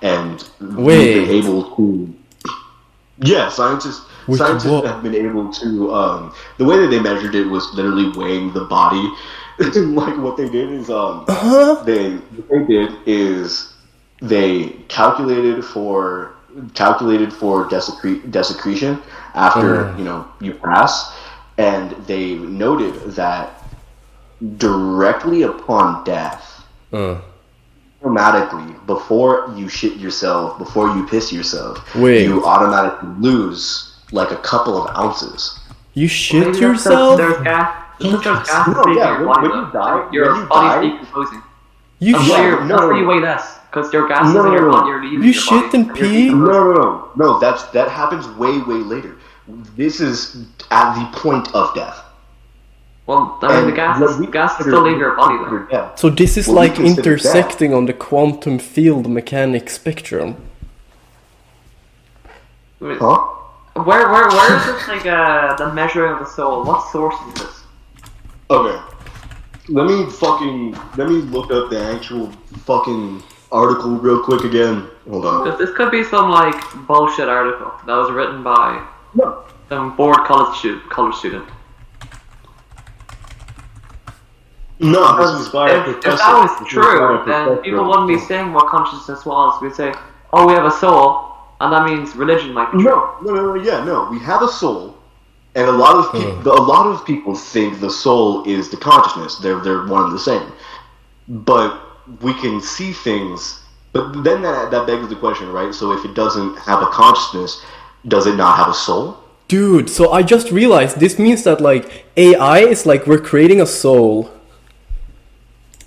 and we've been able to. Yeah, scientists have been able to. The way that they measured it was literally weighing the body. Like what they did is they calculated for desecration after you pass, and they noted that directly upon death, automatically before you shit yourself, before you piss yourself, you automatically lose like a couple of ounces. You shit yourself? There's gas. When you die, your body's decomposing. That's where you weigh less, because your gas is in your body. You're leaving you shit and pee? No. That happens way later. This is at the point of death. Well, I mean, the gas is still leaving your body, though. So this is like intersecting on the quantum field mechanics spectrum. Huh? Where is this, like, the measuring of the soul? What source is this? Okay. Let me look up the actual fucking article real quick again. Hold on. Because this could be some, like, bullshit article that was written by some bored college student. No, this is by a professor. If that was true, then people wouldn't be saying what consciousness was. We'd say, oh, we have a soul, and that means religion might be true. No. We have a soul, and a lot of people think the soul is the consciousness. They're one and the same. But we can see things. But then that begs the question, right? So if it doesn't have a consciousness, does it not have a soul? Dude, so I just realized this means that like AI is like we're creating a soul.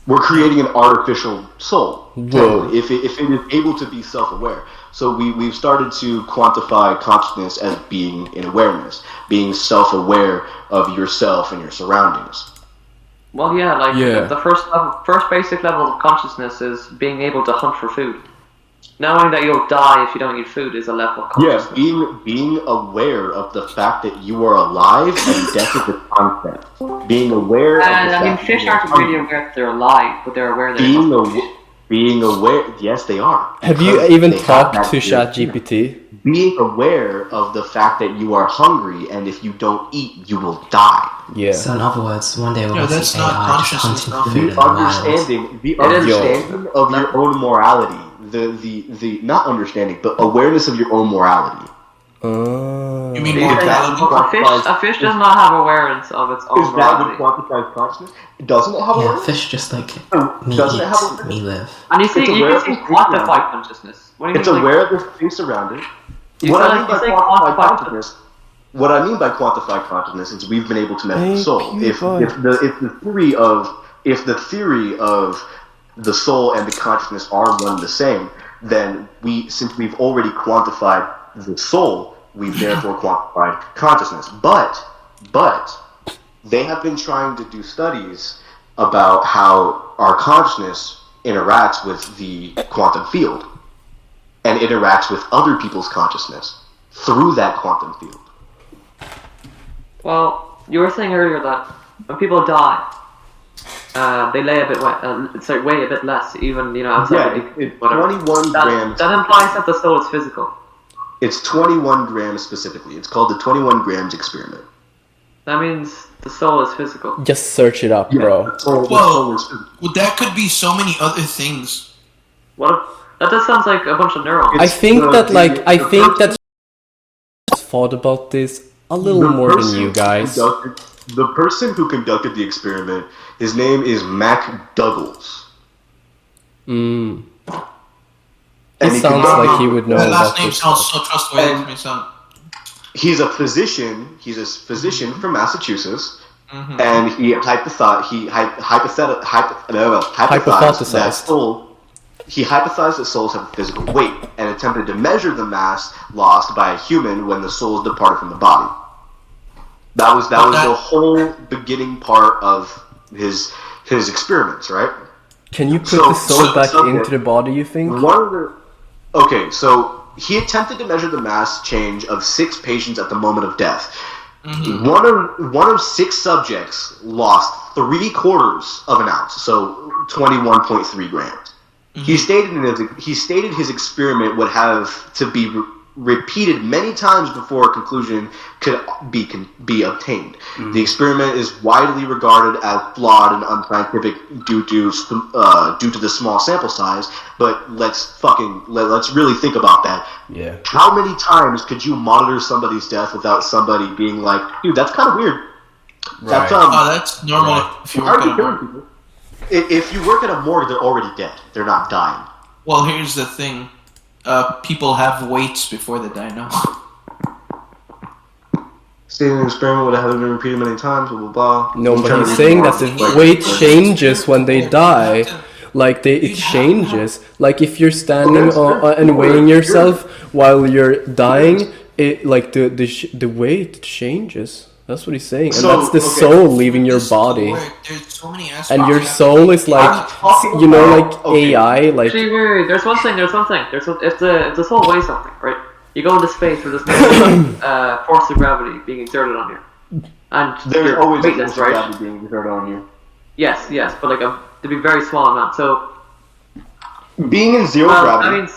We're creating an artificial soul. Whoa. If it is able to be self-aware. So we've started to quantify consciousness as being an awareness, being self-aware of yourself and your surroundings. Well, the first basic level of consciousness is being able to hunt for food. Knowing that you'll die if you don't eat food is a level of consciousness. Yes, being aware of the fact that you are alive and death is a concept. Being aware of the fact that fish aren't really aware that they're alive, but they're aware that being aware, yes, they are. Have you even talked to ChatGPT? Being aware of the fact that you are hungry, and if you don't eat, you will die. Yeah. So in other words, one day we'll see AI just hunting the food in the wild. The understanding of your own morality, the not understanding, but awareness of your own morality. You mean mortality? A fish does not have awareness of its own morality. Is that what quantifies consciousness? Doesn't it have awareness? Yeah, fish just like me doesn't it have eat, me live. And you can say quantify consciousness. What do you it's mean, aware of the space around it. What I mean by quantified consciousness is we've been able to measure the soul. If the theory of the soul and the consciousness are one and the same, then since we've already quantified the soul, we've therefore quantified consciousness. But they have been trying to do studies about how our consciousness interacts with the quantum field and interacts with other people's consciousness through that quantum field. Well, you were saying earlier that when people die, they weigh a bit less, even outside. Yeah, 21 grams. That implies that the soul is physical. It's 21 grams specifically. It's called the 21 grams experiment. That means the soul is physical. Just search it up, bro. Well, that could be so many other things. That just sounds like a bunch of neurons. I think that thought about this a little more than you guys. The person who conducted the experiment, his name is Mac Douglas. It sounds like he would know. That last name sounds so trustworthy to me, son. He's a physician. He's a physician from Massachusetts, and he hypothesized that souls have a physical weight, and attempted to measure the mass lost by a human when the soul is departed from the body. That was the whole beginning part of his experiments, right? Can you put the soul back into the body, you think? Okay, so he attempted to measure the mass change of 6 patients at the moment of death. One of 6 subjects lost 3/4 of an ounce, so 21.3 grams. He stated his experiment would have to be repeated many times before a conclusion could be obtained. Mm-hmm. The experiment is widely regarded as flawed and unscientific due to the small sample size. But let's really think about that. Yeah. How many times could you monitor somebody's death without somebody being like, "Dude, that's kind of weird." Right. That's normal. Right. If you work at a morgue. If you work at a morgue, they're already dead. They're not dying. Well, here's the thing. People have weights before they die, no? Stating an experiment would have been repeated many times, blah, blah, blah. No, but he's saying that the weight changes when they die. Like, it changes. Like, if you're standing and weighing yourself while you're dying, the weight changes. That's what he's saying. And that's the soul leaving your body. There's so many aspects. And your soul is like, AI, like... Actually, wait, there's one thing. If the soul weighs something, right? You go into space where there's no force of gravity being exerted on you. And there's always a force of gravity being exerted on you. Yes, but like to be very small amount. So being in zero gravity,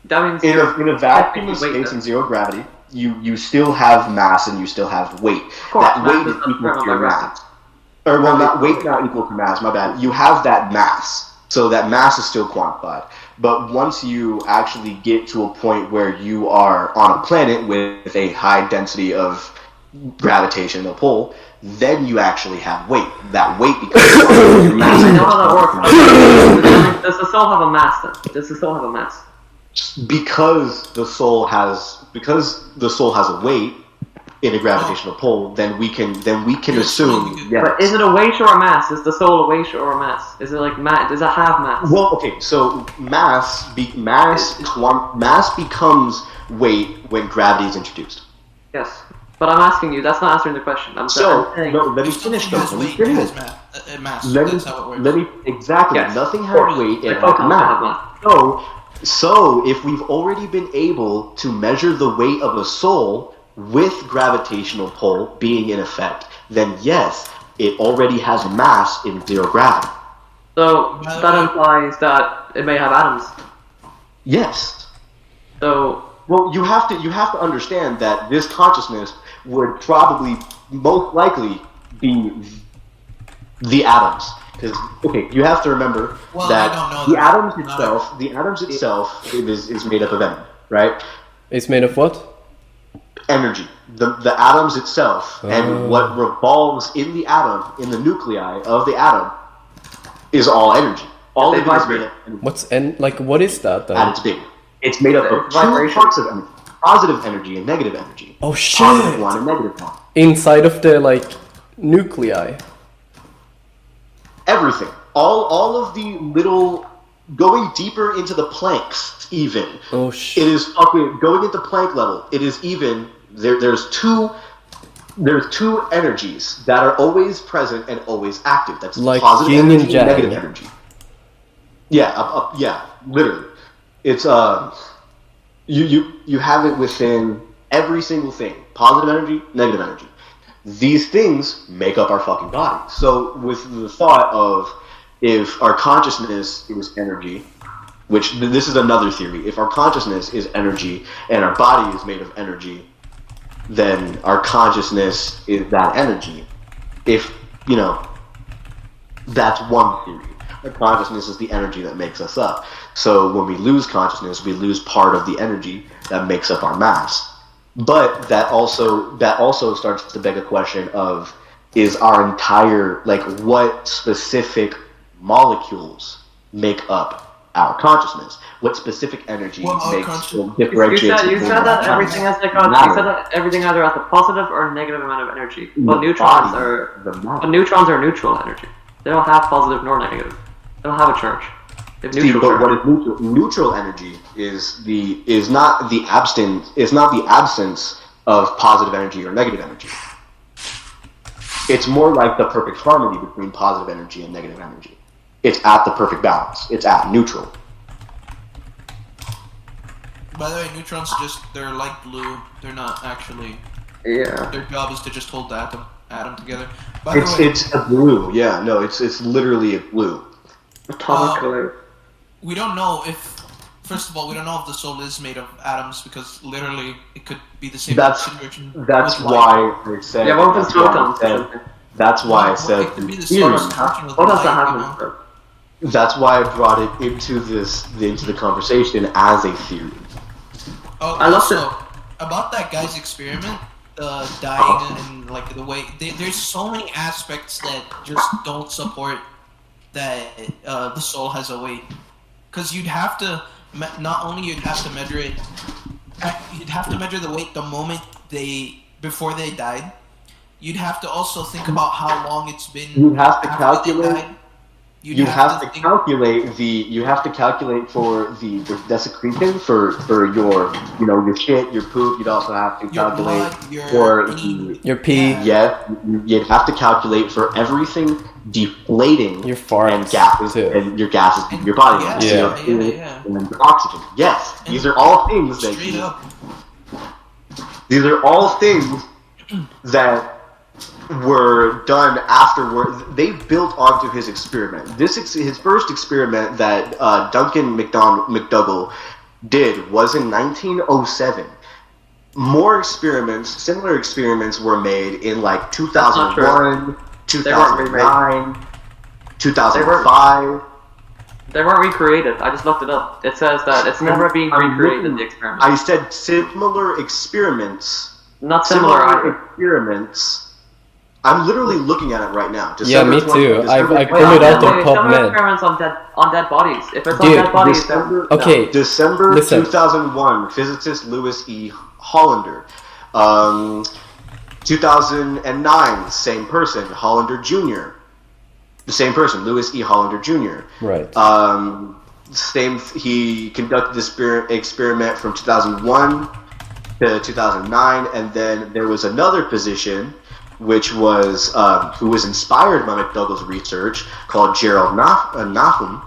that means in a vacuum of space in zero gravity, you still have mass and you still have weight. That weight is equal to your mass. Or weight not equal to mass. My bad. You have that mass, so that mass is still quantified. But once you actually get to a point where you are on a planet with a high density of gravitational pull, then you actually have weight. That weight becomes your mass. I know how that works. Does the soul have a mass then? Does the soul have a mass? Because the soul has a weight in a gravitational pull, then we can assume. Yes. But is it a weight or a mass? Is the soul a weight or a mass? Is it like does it have mass? Well, okay, so mass becomes weight when gravity is introduced. Yes, but I'm asking you. That's not answering the question. I'm saying. No, let me finish though. Let me finish. Mass. That's how it works. Exactly. Yes. Nothing has weight and has mass. So if we've already been able to measure the weight of a soul with gravitational pull being in effect, then yes, it already has mass in zero gravity. So that implies that it may have atoms. Yes. So well, you have to understand that this consciousness would probably most likely be the atoms. Because you have to remember that the atoms itself is made up of energy, right? It's made of what? Energy. The atoms itself and what revolves in the atom, in the nuclei of the atom, is all energy. All of it is made up. What is that then? At its big. It's made up of two parts of energy: positive energy and negative energy. Oh shit! Positive one and negative one. Inside of the nuclei. Everything. All of the little, going deeper into the planks even. Oh shit. It is fucking going into Planck level. It is even there's two energies that are always present and always active. That's like positive yin energy and yang. negative energy. Yeah, literally. It's you have it within every single thing. Positive energy, negative energy. These things make up our fucking body. So with the thought of if our consciousness is energy, which this is another theory, if our consciousness is energy and our body is made of energy, then our consciousness is that energy. If, that's one theory. Our consciousness is the energy that makes us up. So when we lose consciousness, we lose part of the energy that makes up our mass. But that also starts to beg a question of, is our entire, what specific molecules make up our consciousness? What specific energy differentiates? You said that everything has everything either has a positive or a negative amount of energy. But neutrons are neutral energy. They don't have positive nor negative. They don't have a charge. What is neutral? Neutral energy is not the absence of positive energy or negative energy. It's more like the perfect harmony between positive energy and negative energy. It's at the perfect balance. It's at neutral. By the way, neutrons they're like glue. They're not actually. Yeah. Their job is to just hold the atom together. It's a glue. Yeah, no, it's literally a glue. Atomic glue. we don't know if. First of all, we don't know if the soul is made of atoms because literally it could be the same situation. That's with why I said. Yeah, what was protons? That's why I said it could be the theory. same situation with What does that light, happen? That's why I brought it into the conversation as a theory. Oh, I love also, about that guy's experiment, dying and like the way there's so many aspects that just don't support that the soul has a weight. Because you'd have to not only you'd have to measure it, you'd have to measure the weight the moment before they died. You'd have to also think about how long it's been. You have to after they calculate. died. You have to calculate for the desecration for your your shit, your poop. You'd also have to calculate for your pee. Yes, you'd have to calculate for everything deflating your farts and gases too. and your gases in your body. Yeah. And then oxygen. Yes, these are all things that straight up. These are all things that were done afterward. They built onto his experiment. His first experiment that Duncan McDougall did was in 1907. More experiments, similar experiments were made in like 2001, 2009, 2005. They weren't recreated. I just looked it up. It says that it's never being recreated, the experiment. I said similar experiments. Not similar experiments. I'm literally looking at it right now. Yeah, me too. I pulled it out of PubMed. Experiments on dead bodies. If it's on dead bodies, okay. December 2001, physicist Lewis E. Hollander. 2009, same person, Hollander Jr. The same person, Lewis E. Hollander Jr. Right. He conducted this experiment from 2001 to 2009, and then there was another physician which was who was inspired by McDougall's research, called Gerald Nahum,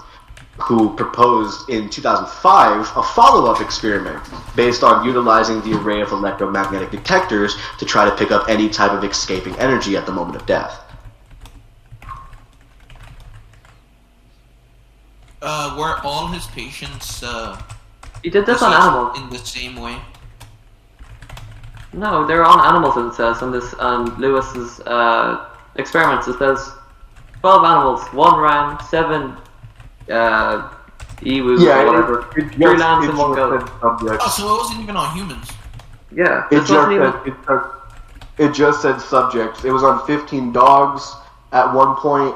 who proposed in 2005 a follow-up experiment based on utilizing the array of electromagnetic detectors to try to pick up any type of escaping energy at the moment of death. Were all his patients he did this on animals in the same way? No, they're on animals, as it says in this Lewis's experiments. It says 12 animals, 1 ram, 7 emus, or whatever, 3 lambs and 1 goat. Oh, so it wasn't even on humans. Yeah, it just said subjects. It was on 15 dogs at one point.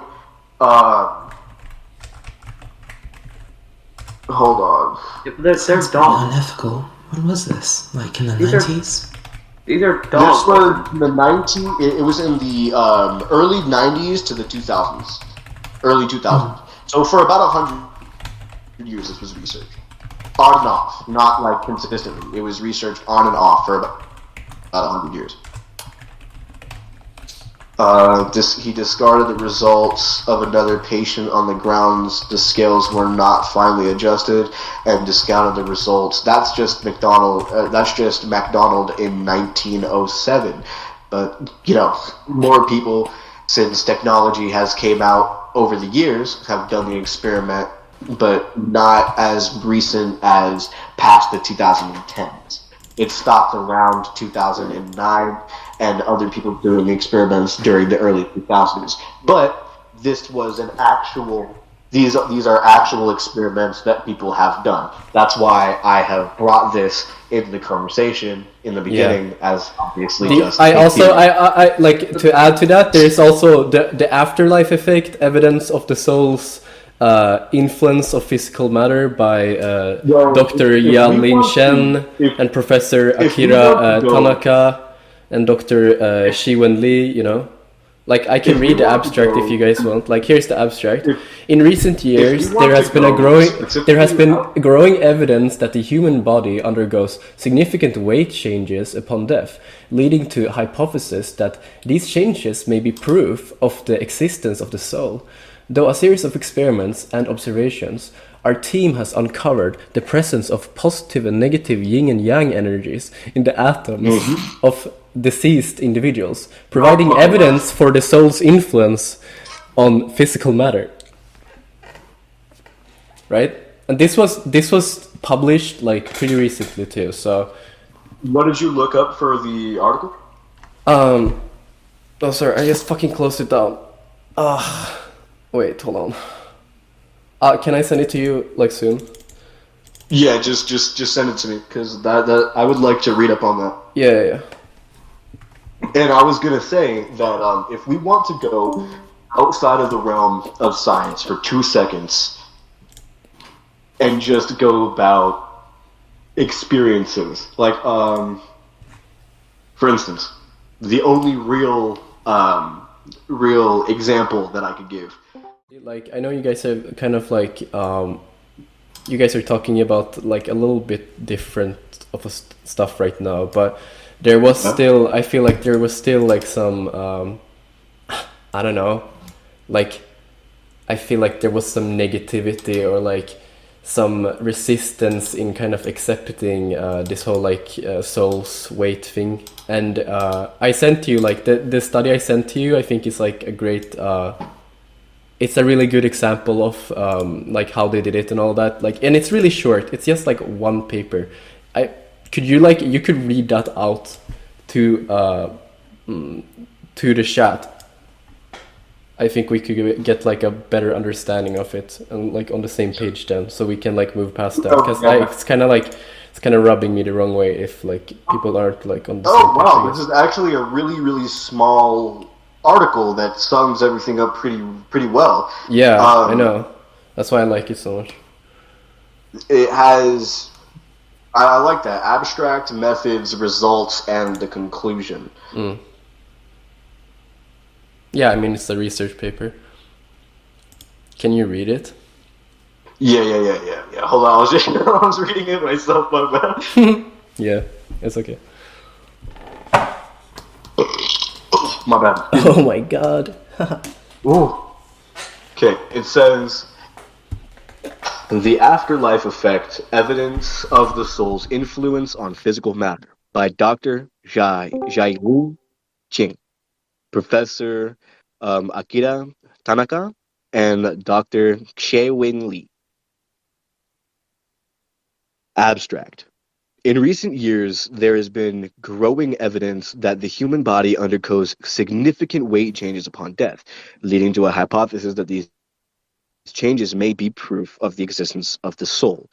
Hold on. Yeah, they're Sounds pretty dogs. unethical. When was this? Like in the 90s? These are dogs. This was in the it was in the early 90s to the 2000s. Early 2000s. So for about 100 years this was researched. On and off. Not like consistently. It was researched on and off for about 100 years. He discarded the results of another patient on the grounds the scales were not finely adjusted, and discounted the results. That's just McDonald in 1907. But more people, since technology has came out over the years, have done the experiment, but not as recent as past the 2010s. It stopped around 2009, and other people doing experiments during the early 2000s. But this was an actual. These are actual experiments that people have done. That's why I have brought this into the conversation in the beginning, as obviously just. I like to add to that. There is also the afterlife effect, evidence of the soul's influence of physical matter by Dr. Yan-Lin Shen and Professor Akira Tanaka and Dr. Shi-Wen Lee, Like, I can read the abstract if you guys want. Like, here's the abstract. In recent years, there has been growing evidence that the human body undergoes significant weight changes upon death, leading to a hypothesis that these changes may be proof of the existence of the soul. Though a series of experiments and observations, our team has uncovered the presence of positive and negative yin and yang energies in the atoms of deceased individuals, providing evidence for the soul's influence on physical matter. Right? And this was published like pretty recently too. So, What did you look up for the article? oh sorry, I just fucking closed it down. Wait, hold on. Can I send it to you like soon? Yeah, just send it to me because that I would like to read up on that. Yeah. And I was gonna say that if we want to go outside of the realm of science for 2 seconds and just go about experiences, like for instance, the only real example that I could give. Like, I know you guys are kind of like you guys are talking about like a little bit different of stuff right now, but there was still, I feel like there was still like some I don't know, like I feel like there was some negativity or like some resistance in kind of accepting this whole like soul's weight thing. And I sent you like the study I sent to you, I think is like a great it's a really good example of like how they did it and all that. Like, and it's really short. It's just like one paper. You could read that out to the chat. I think we could get like a better understanding of it and like on the same page then, so we can like move past that, because it's kind of rubbing me the wrong way if like people aren't like on the same page. Oh wow, this is actually a really small article that sums everything up pretty well. Yeah, I know. That's why I like it so much. It has, I like that, abstract, methods, results, and the conclusion. Yeah, I mean, it's a research paper. Can you read it? Yeah. Hold on, I was reading it myself, my bad. Yeah, it's okay. My bad. Oh my god. Ooh. Okay, it says, The Afterlife Effect, Evidence of the Soul's Influence on Physical Matter by Dr. Jaiwu Ching, Professor Akira Tanaka, and Dr. Xie-Win Li. Abstract. In recent years, there has been growing evidence that the human body undergoes significant weight changes upon death, leading to a hypothesis that these changes may be proof of the existence of the soul.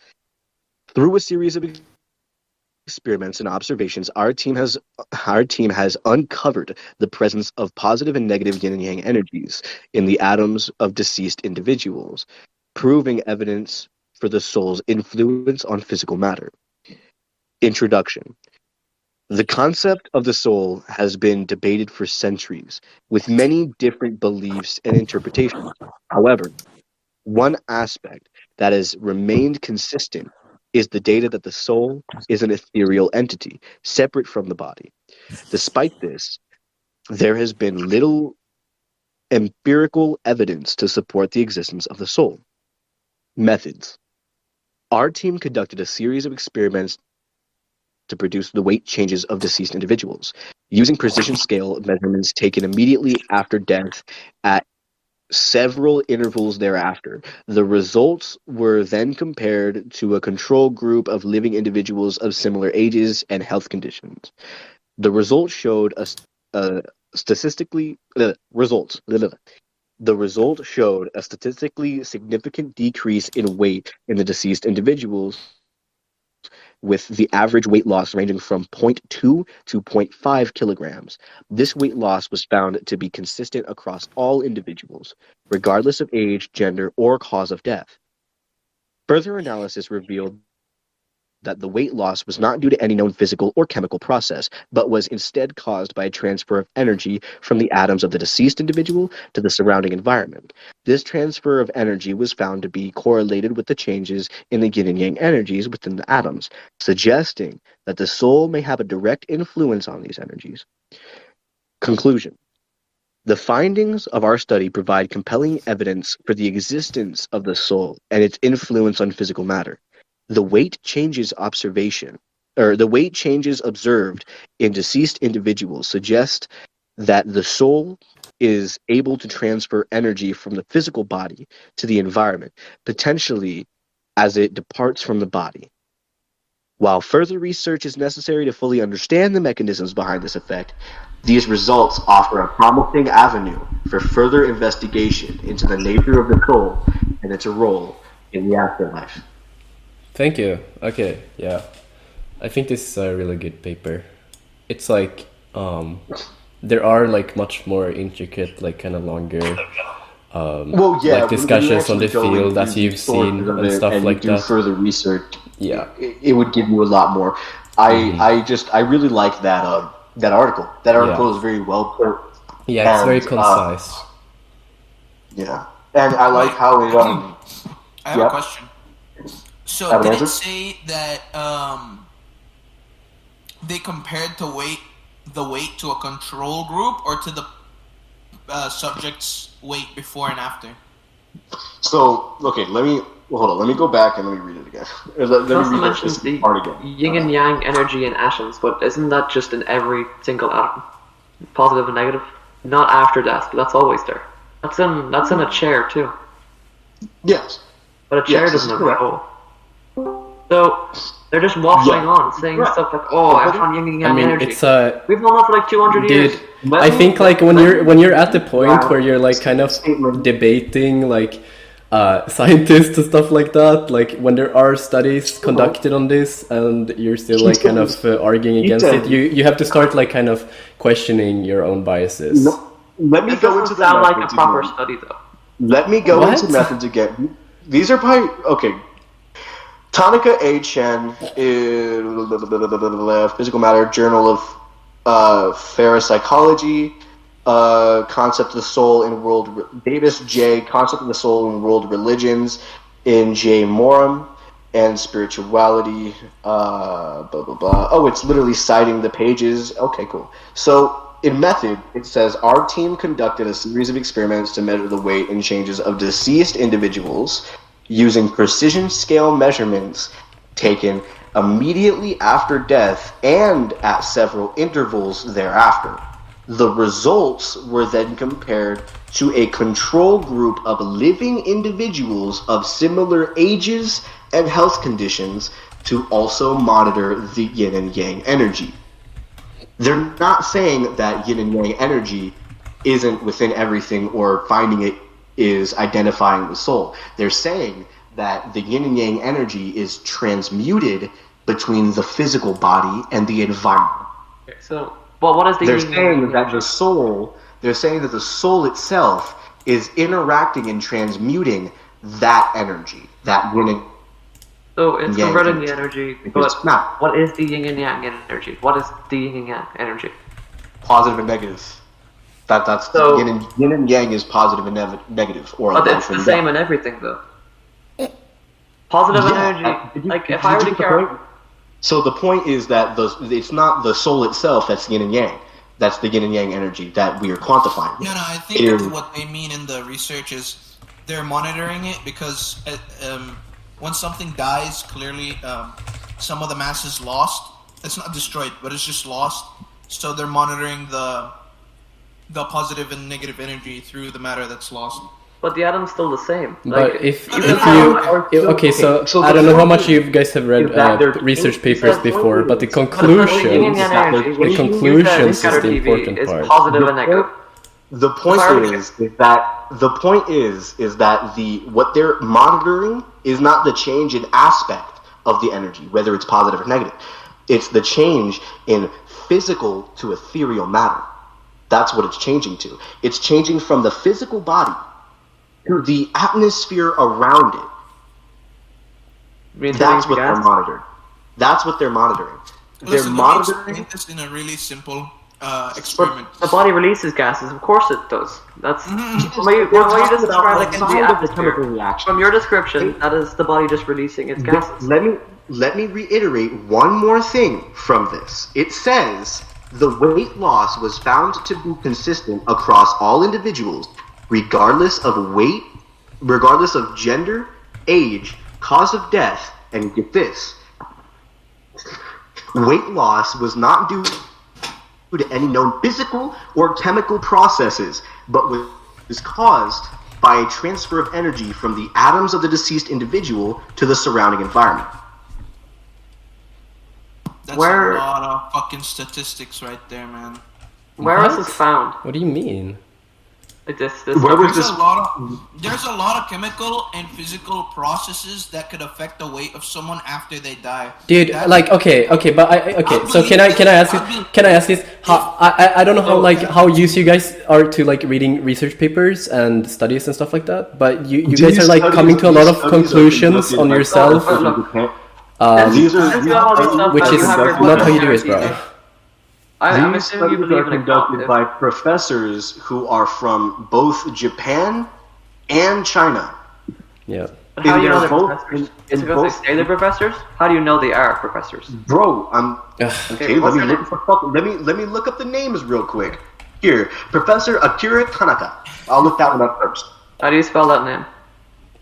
Through a series of experiments and observations, our team has uncovered the presence of positive and negative yin and yang energies in the atoms of deceased individuals, proving evidence for the soul's influence on physical matter. Introduction. The concept of the soul has been debated for centuries, with many different beliefs and interpretations. However, one aspect that has remained consistent is the data that the soul is an ethereal entity, separate from the body. Despite this, there has been little empirical evidence to support the existence of the soul. Methods. Our team conducted a series of experiments to produce the weight changes of deceased individuals, using precision scale measurements taken immediately after death at several intervals thereafter. The results were then compared to a control group of living individuals of similar ages and health conditions. The results showed The result showed a statistically significant decrease in weight in the deceased individuals, with the average weight loss ranging from 0.2 to 0.5 kilograms. This weight loss was found to be consistent across all individuals, regardless of age, gender, or cause of death. Further analysis revealed that the weight loss was not due to any known physical or chemical process, but was instead caused by a transfer of energy from the atoms of the deceased individual to the surrounding environment. This transfer of energy was found to be correlated with the changes in the yin and yang energies within the atoms, suggesting that the soul may have a direct influence on these energies. Conclusion. The findings of our study provide compelling evidence for the existence of the soul and its influence on physical matter. The weight changes observed in deceased individuals suggest that the soul is able to transfer energy from the physical body to the environment, potentially as it departs from the body. While further research is necessary to fully understand the mechanisms behind this effect, these results offer a promising avenue for further investigation into the nature of the soul and its role in the afterlife. Thank you. Okay, yeah. I think this is a really good paper. It's like there are like much more intricate, like kind of longer like discussions on the field as you've seen and stuff like that. Further research. Yeah, it would give you a lot more. I really like that article. That article is very well put. Yeah, it's very concise. Yeah, and I like how it. I have a question. So did it say that they compared the weight to a control group or to the subject's weight before and after? So okay, hold on. Let me go back and let me read it again. Let me read this part again. Yin and yang energy in atoms, but isn't that just in every single atom? Positive and negative? Not after death, but that's always there. That's in a chair too. Yes. But a chair doesn't have a hole. So they're just waffling on, saying stuff like, "Oh, I found yin and yang energy." We've known that for like 200 years. I think like when you're at the point where you're like kind of debating like scientists and stuff like that, like when there are studies conducted on this and you're still like kind of arguing against it, you have to start like kind of questioning your own biases. Let me go into sound like a proper study though. Let me go into methods again. These are probably okay. Tonica A. Chen, Physical Matter, Journal of Parapsychology, Concept of the Soul in World. Davis J. Concept of the Soul in World Religions, in J. Morum, and Spirituality. Blah blah blah. Oh, it's literally citing the pages. Okay, cool. So. In method, it says, our team conducted a series of experiments to measure the weight and changes of deceased individuals using precision scale measurements taken immediately after death and at several intervals thereafter. The results were then compared to a control group of living individuals of similar ages and health conditions to also monitor the yin and yang energy. They're not saying that yin and yang energy isn't within everything or finding it is identifying the soul. They're saying that the yin and yang energy is transmuted between the physical body and the environment. Okay, so, well, what is the They're saying that the soul, they're saying that the soul itself is interacting and transmuting that energy, that yin and So it's converting the energy, but what is the yin and yang energy? What is the yin and yang energy? Positive and negative. That's so, yin and yang is positive and negative. But it's the same in everything, though. Positive energy, like if I were to carry... So the point is that it's not the soul itself that's yin and yang. That's the yin and yang energy that we are quantifying. No, I think what they mean in the research is they're monitoring it because... when something dies, clearly some of the mass is lost. It's not destroyed, but it's just lost. So they're monitoring the positive and negative energy through the matter that's lost. But the atom's still the same. But if you okay, so I don't know how much you guys have read research papers before, but the conclusions is the important part. Positive and negative. The point is that what they're monitoring is not the change in aspect of the energy, whether it's positive or negative. It's the change in physical to ethereal matter. That's what it's changing to. It's changing from the physical body to the atmosphere around it. That's what they're monitoring. That's what they're monitoring. They're monitoring this in a really simple experiment. The body releases gases, of course it does. That's why you just describe the atmosphere. From your description, that is the body just releasing its gases. Let me reiterate one more thing from this. It says the weight loss was found to be consistent across all individuals, regardless of weight, regardless of gender, age, cause of death, and get this. Weight loss was not due to any known physical or chemical processes, but was caused by a transfer of energy from the atoms of the deceased individual to the surrounding environment. That's a lot of fucking statistics right there, man. Where is this found? What do you mean? Like this There's a lot of chemical and physical processes that could affect the weight of someone after they die. Dude, so can I ask this? How I don't know how used you guys are to like reading research papers and studies and stuff like that, but you guys are like coming to a lot of conclusions on yourself. Which is not how you do it, bro. These studies are conducted by professors who are from both Japan and China. Yeah. But how do you know they're professors? Is it because they say they're professors? How do you know they are professors? Bro, okay. Let me look up the names real quick. Here, Professor Akira Tanaka. I'll look that one up first. How do you spell that name?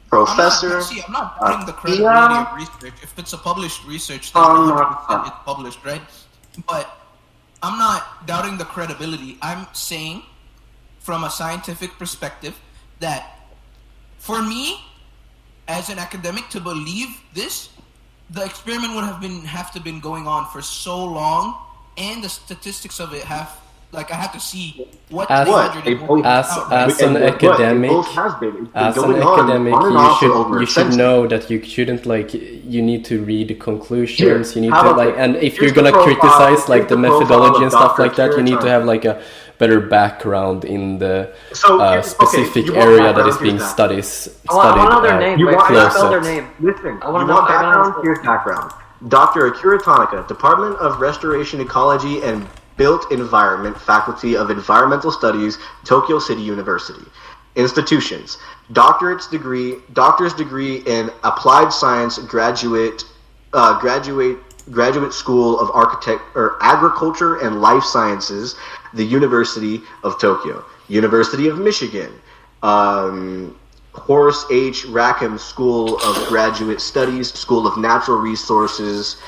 Professor. I'm not doubting the credibility of research. If it's a published research, then 100% it's published, right? But I'm not doubting the credibility. I'm saying, from a scientific perspective, that for me, as an academic, to believe this, the experiment would have to been going on for so long, and the statistics of it have. Like I have to see what as an academic, you should know that you shouldn't you need to read the conclusions. You need to and if you're gonna criticize like the methodology and stuff like that, you need to have like a better background in the specific area that is being studied. I want to know their name. You want to spell their name. Listen, you want background? Here's background. Dr. Akira Tanaka, Department of Restoration Ecology and Built Environment, Faculty of Environmental Studies, Tokyo City University. Institutions: doctor's degree in Applied Science, graduate School of Agriculture and Life Sciences, the University of Tokyo. University of Michigan, Horace H. Rackham School of Graduate Studies, School of Natural Resources,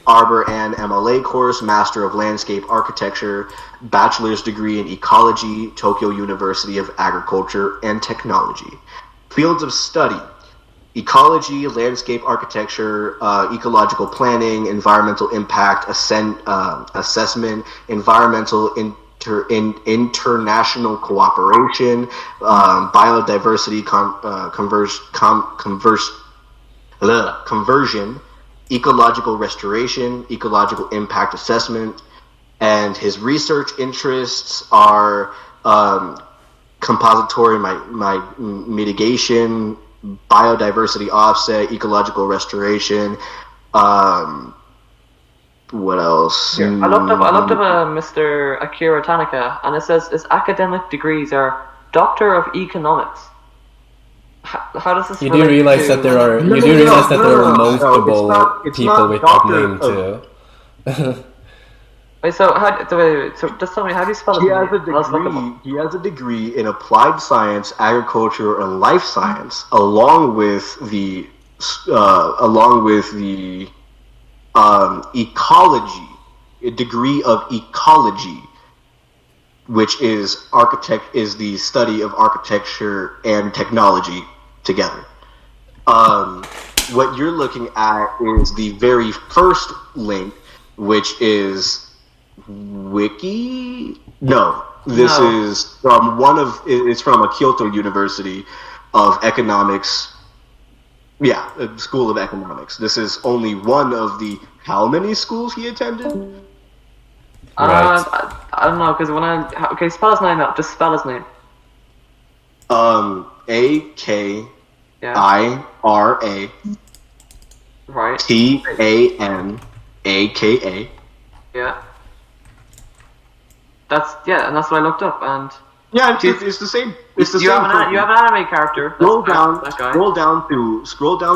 Arbor and MLA course, Master of Landscape Architecture, Bachelor's degree in Ecology, Tokyo University of Agriculture and Technology. Fields of study: ecology, landscape architecture, ecological planning, environmental impact assessment, environmental international cooperation, biodiversity conversion, ecological restoration, ecological impact assessment, and his research interests are compository mitigation, biodiversity offset, ecological restoration. What else? I looked up Mr. Akira Tanaka, and it says his academic degrees are Doctor of Economics. How does this? You do realize that there are multiple people with that name too. Wait, so just tell me, how do you spell it? He has a degree in Applied Science, Agriculture, and Life Science, along with the ecology, a degree of ecology, which is the study of architecture and technology together. What you're looking at is the very first link, which is Wiki. No, this is from it's from a Kyoto University of Economics. Yeah, a School of Economics. This is only one of the how many schools he attended? Right. I don't know, because spell his name out. Just spell his name. AKIRA. Right. TANAKA. Yeah. And that's what I looked up, and yeah, it's the same. It's the same. You have an anime character. Scroll down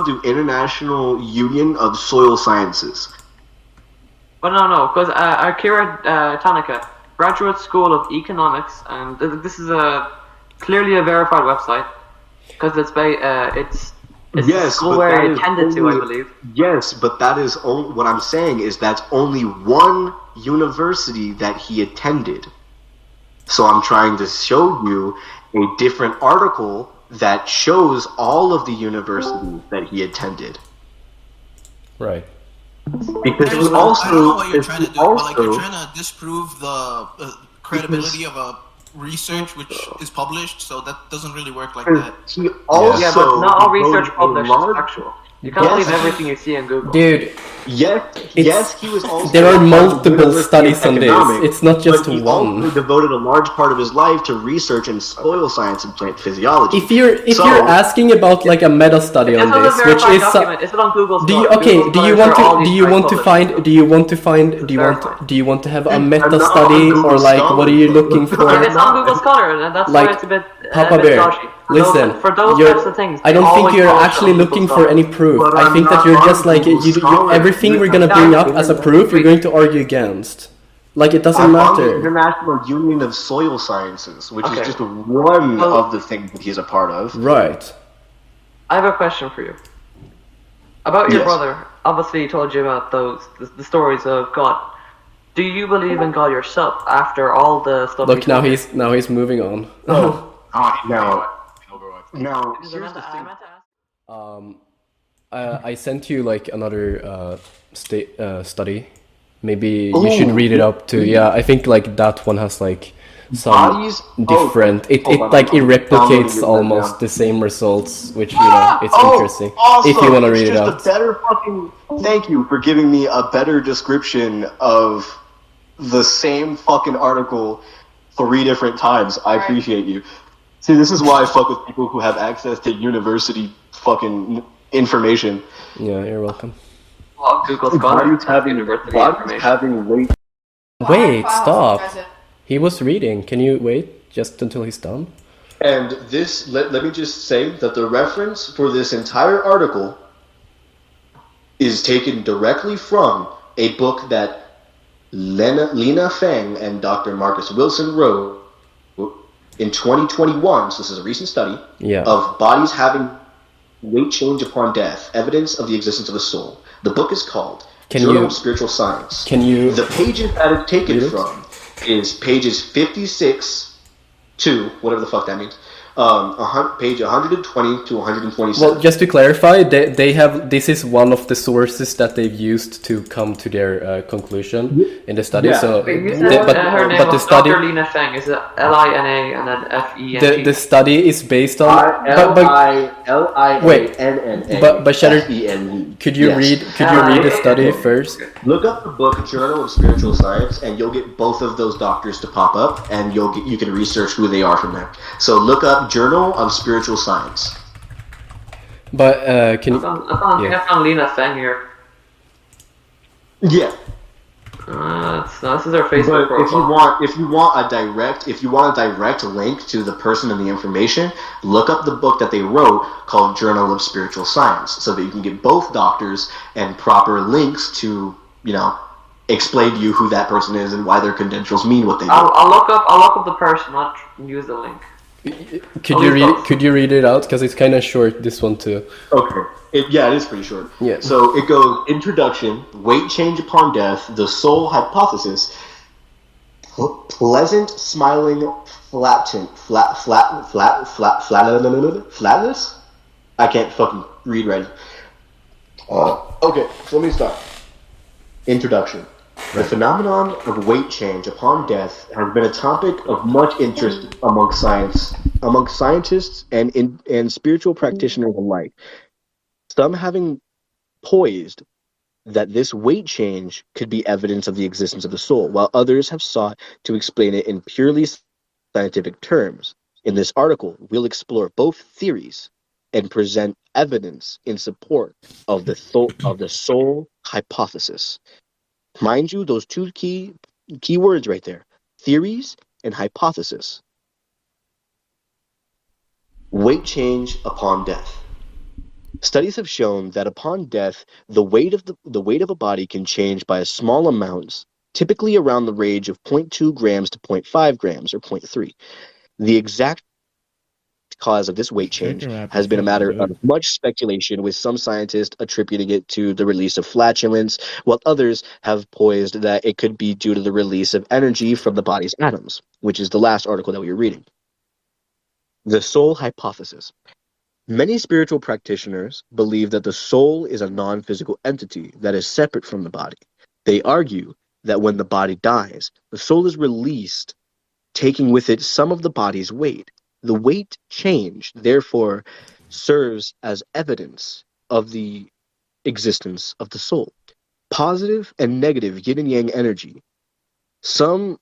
to International Union of Soil Sciences. But no, because Akira Tanaka, Graduate School of Economics, and this is clearly a verified website, because it's a school where I attended to, I believe. Yes, but that is only what I'm saying is that's only one university that he attended. So I'm trying to show you a different article that shows all of the universities that he attended. Right. Because There's he no- also, I don't know what you're trying to do, but like you're also- trying to disprove the credibility of a research which is published, so that doesn't really work like that. he also Yeah, but not all research devoted a published is large- factual. You can't believe everything you see on Google. Dude, Yes, he was also. there are a multiple University studies of on this. Economics, It's not just but he one. also devoted a large part of his life to research in soil science and plant physiology. If you're So- asking about like a meta study This on is a this, which verified is document. Is it on Google? do you Scholar? okay? Google Do you Scholars want are all to these sites published. do you want to have a meta not study on or Google like what are you Scholar. looking Yeah, for? it's on Google Scholar, and that's Like, why it's a bit Papa a bit Bear, dodgy. listen, For those you're- types of things, I don't they think always you're publish actually on Google looking for Scholar. any proof. But I I'm think that not you're on just like Google Scholar. everything we're gonna Yeah, bring up yeah, as a yeah. proof, you're going to argue against. Like it doesn't I'm on the matter. International Union of Soil Sciences, which Okay. is just one Well- of the things that he's a part of. Right. I have a question for you. About your Yes. brother, obviously he told you about the stories of God. Do you believe in God yourself after all the stuff? Look, now told you? he's moving on. Now, I here's meant the to- I thing. meant to ask. I sent you like another study. Maybe you should read it up too. Yeah, I think like that one has like some Bodies- different. oh, It hold on, like it I'm downloading replicates it right almost now. the same results, which it's interesting. Awesome. If you want to read It's it just out. a better fucking. Thank you for giving me a better description of the same fucking article 3 different times. I appreciate you. See, this is why I fuck with people who have access to university fucking information. Yeah, you're welcome. Well, Google Scholar, Bodies having university bodies information. having weight. Wait, stop. He was reading. Can you wait just until he's done? And this, let me just say that the reference for this entire article is taken directly from a book that Lena Feng and Dr. Marcus Wilson wrote in 2021, so this is a recent study, Yeah. of bodies having weight change upon death, evidence of the existence of the soul. The book is called Can Journal you- of Spiritual Science. Can you? The pages that it's taken Read it? from is pages 56 to, whatever the fuck that means, page 120 to 127. Well, just to clarify, they have this is one of the sources that they've used to come to their conclusion in the study. Yeah. So, Wait, you said her name but the was study, Dr. Lena Feng. Is it Lina and then Feng? the study is based on. Wait, but Shatter, Fene. could you read the study first? Look up the book Journal of Spiritual Science, and you'll get both of those doctors to pop up, and you can research who they are from there. So look up Journal of Spiritual Science. But can you? I found Lena Feng here. Yeah, This is her Facebook but profile. if you want a direct link to the person and the information, look up the book that they wrote called Journal of Spiritual Science, so that you can get both doctors and proper links to explain to you who that person is and why their credentials mean what they do. I'll look up the person, not use the link. Could you read it out? Because it's kind of short. This one too. Okay. It is pretty short. Yeah. So it goes introduction, weight change upon death, the soul hypothesis, pleasant, smiling, flatness? I can't fucking read right. Okay, so let me start. Introduction. The phenomenon of weight change upon death has been a topic of much interest among scientists and spiritual practitioners alike. Some having poised that this weight change could be evidence of the existence of the soul, while others have sought to explain it in purely scientific terms. In this article, we'll explore both theories and present evidence in support of the soul hypothesis. Mind you, those two key words right there: theories and hypothesis. Weight change upon death. Studies have shown that upon death, the weight of a body can change by a small amounts, typically around the range of 0.2 grams to 0.5 grams or 0.3. The exact cause of this weight change has been a matter of much speculation, with some scientists attributing it to the release of flatulence, while others have posed that it could be due to the release of energy from the body's atoms, which is the last article that we were reading. The soul hypothesis. Many spiritual practitioners believe that the soul is a non-physical entity that is separate from the body. They argue that when the body dies, the soul is released, taking with it some of the body's weight. The weight change, therefore, serves as evidence of the existence of the soul. Positive and negative yin and yang energy. Some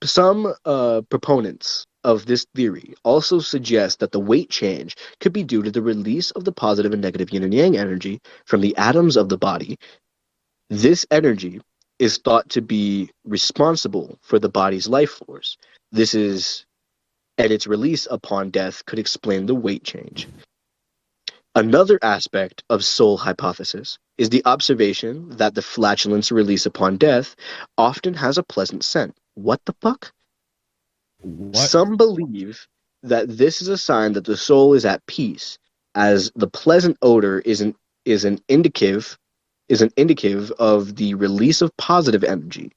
proponents of this theory also suggest that the weight change could be due to the release of the positive and negative yin and yang energy from the atoms of the body. This energy is thought to be responsible for the body's life force. And its release upon death could explain the weight change. Another aspect of soul hypothesis is the observation that the flatulence release upon death often has a pleasant scent. What the fuck? What? Some believe that this is a sign that the soul is at peace, as the pleasant odor is an indicative of the release of positive energy.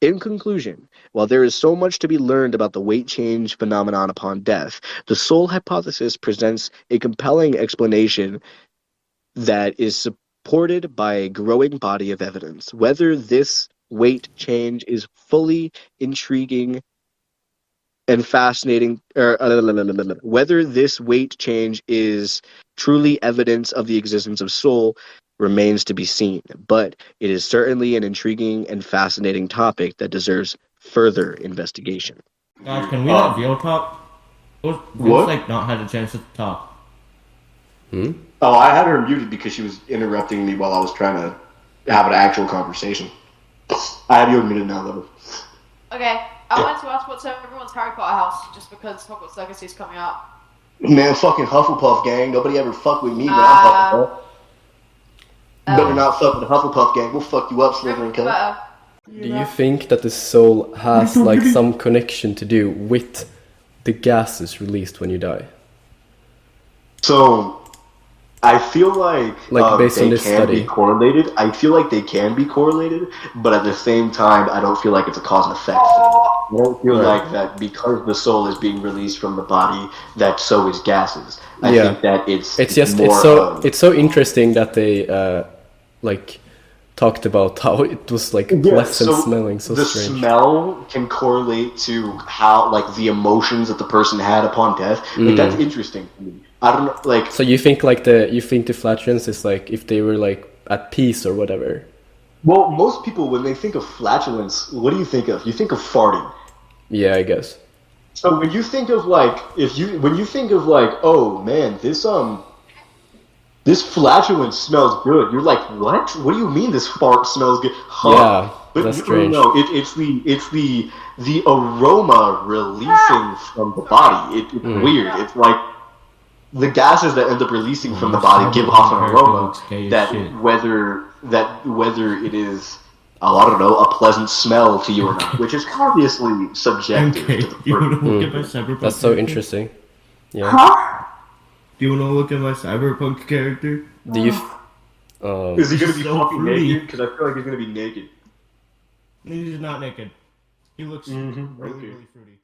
In conclusion, while there is so much to be learned about the weight change phenomenon upon death, the soul hypothesis presents a compelling explanation that is supported by a growing body of evidence. Whether this weight change is fully intriguing and fascinating, or whether this weight change is truly evidence of the existence of soul remains to be seen, but it is certainly an intriguing and fascinating topic that deserves further investigation. Guys, can we let Veal talk? Vince, What? like, not had a chance to talk. Oh, I had her muted because she was interrupting me while I was trying to have an actual conversation. I have you muted now, though. Okay, I wanted to ask what's everyone's Harry Potter house, just because Hogwarts Legacy is coming out. Man, fucking Hufflepuff gang. Nobody ever fuck with me when I'm Hufflepuff. Better not fuck with the Hufflepuff gang. We'll fuck you up, Slytherin kid. Better. Do you think that the soul has like some connection to do with the gases released when you die? So, I feel like based on they this can study. be correlated. I feel like they can be correlated, but at the same time, I don't feel like it's a cause and effect thing. I don't feel like that because the soul is being released from the body, that so is gases. I think that it's just more it's so interesting that they like talked about how it was like pleasant smelling, so the strange. smell can correlate to how like the emotions that the person had upon death. Like that's interesting to me. I don't know, like. So you think the flatulence is like if they were like at peace or whatever? Well, most people when they think of flatulence, what do you think of? You think of farting. Yeah, I guess. So when you think of like oh man, this flatulence smells good. You're like, what? What do you mean this fart smells good? Huh. Yeah, but that's strange. No, it's the aroma releasing from the body. It's weird. It's like the gases that end up releasing from the body give off an aroma that whether it is I don't know, a pleasant smell to you or not, which is obviously subjective to the Do you want to look at my cyberpunk That's so character? interesting. Yeah. Do you want to look at my cyberpunk character? Do you? Is he gonna be So fucking fruity. naked? Because I feel like he's gonna be naked. He's not naked. He looks really, okay. really fruity.